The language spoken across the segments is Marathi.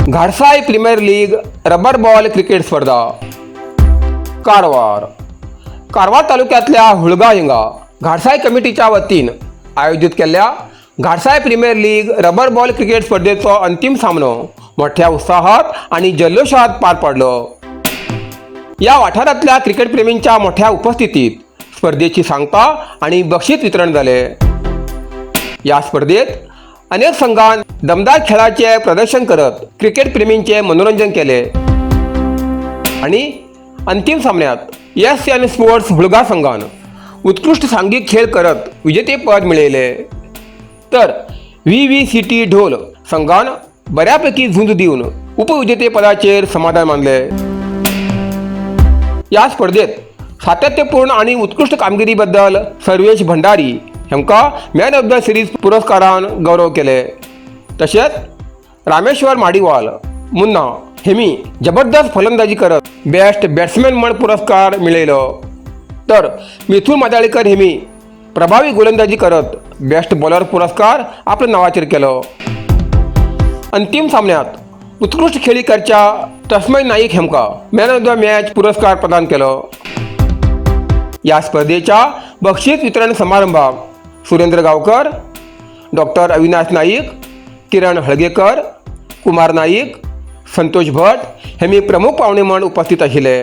घाटसाई premier league rubber ball cricket स्पर्धा कारवार तालुक्यातल्या हुळगा हिंगा घाटसाई कमिटीच्या वतीन आयोजित केलेल्या Ghatsai premier league rubber ball cricket स्पर्धेचो अंतिम सामनो मोठ्या उत्साहात आणि जल्लोषात पार पडलो। या वाठारातल्या क्रिकेट प्रेमींच्या मोठ्या उपस्थितीत स्पर्धेची सांगता आणि बक्षीस वितरण झाले। या स्पर्धेत अनेक संघान दमदार खेळाचे प्रदर्शन करत क्रिकेट प्रेमींचे मनोरंजन केले आणि अंतिम सामन्यात एस.एन. स्पोर्ट्स हुळगा संघान उत्कृष्ट सांघिक खेळ करत विजेतेपद मिळवले, तर व्ही.व्ही.सी.टी. ढोल संघान बऱ्यापैकी झुंज देऊन उपविजेतेपदाचेर समाधान मानले। या स्पर्धेत सातत्यपूर्ण आणि उत्कृष्ट कामगिरीबद्दल सर्वेश भंडारी हेमका मॅन ऑफ द सिरीज पुरस्कारान गौरव केले। तसेच रामेश्वर माडिवाल मुन्ना हेमी जबरदस्त फलंदाजी करत बेस्ट बॅट्समॅन म्हण पुरस्कार मिळवलो, तर मिथुन मादाळीकर हेमी प्रभावी गोलंदाजी करत बेस्ट बॉलर पुरस्कार आपल्या नावाचेर केलो। अंतिम सामन्यात उत्कृष्ट खेळीकरच्या तस्मय नाईक हेमका मॅन ऑफ द मॅच पुरस्कार प्रदान केलो। या स्पर्धेच्या बक्षीस वितरण समारंभाक सुरेंद्र गावकर, डॉक्टर अविनाश नाईक, किरण हळगेकर, कुमार नाईक, संतोष भट हेमी प्रमुख पाहुणे म्हणून उपस्थित आशिल्ले।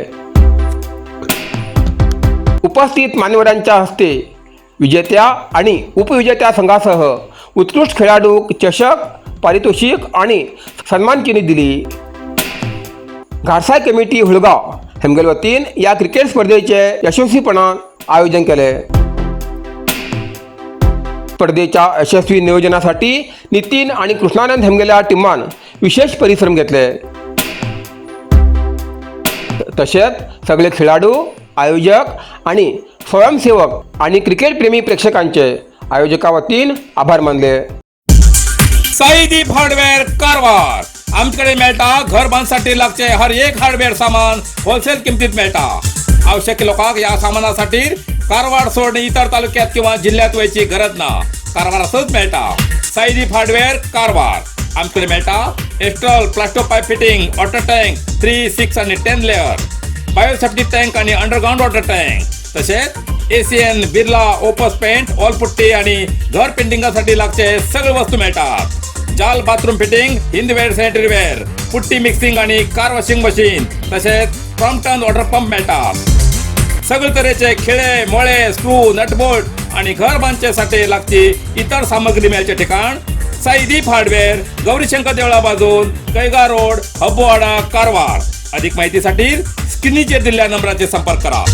उपस्थित मान्यवरांच्या हस्ते विजेत्या आणि उपविजेत्या संघासह उत्कृष्ट खेळाडूक चषक, पारितोषिक आणि सन्मानचिन्हे दिली। घाटसाई कमिटी हुळगा हेमगेल वतीन या क्रिकेट स्पर्धेचे यशस्वीपणान आयोजन केले। स्पर्धेच्या यशस्वी नियोजनासाठी नितीन आणि कृष्णानंद हेमगेल्या टीमान विशेष परिश्रम घेतले। तसेच सगळे खेळाडू, आयोजक आणि स्वयंसेवक आणि क्रिकेट प्रेमी प्रेक्षकांचे आयोजका वतीन आभार मानले। साईदीप हार्डवेअर कारवार आमच्याकडे मेळटा घर बांधसाठी लागचे हर एक हार्डवेअर सामान होलसेल किमतीत मेळटा। आवश्यक लोकांक या सामानासाठी कारवार सोडून इतर तालुक्यात किंवा जिल्ह्यात वयची गरज ना, कारवारातच मेळटा। साईदीप हार्डवेअर कारवार आमच्याकडे मेळटा Astral Plasto pipe fitting, water tank 3, 6 आणि 10 लेअर, बायोसेफ्टी टँक आणि अंडरग्राउंड वॉटर टँक, तसेच Asian, Birla, Opus paint, wall putty आणि घर पेंटिंगासाठी लागचे सगळे वस्तू मेळतात। जाल bathroom fitting, Hindware, sanitary ware, putty mixing आणि कार वॉशिंग मशीन, तसेच क्रॉम्प्टन वॉटर पंप मेळतात। सगळे तऱ्हेचे खिळे, मोळे, स्क्रू, नटबोल्ट आणि घर बांधण्यासाठी लागची इतर सामग्री मिळायचे ठिकाण साईदीप हार्डवेअर, गौरीशंकर देवळा बाजून, कैगा रोड, हब्बुवाडा, कारवार। अधिक माहितीसाठी स्क्रीनवर दिलेल्या नंबराचे संपर्क करा।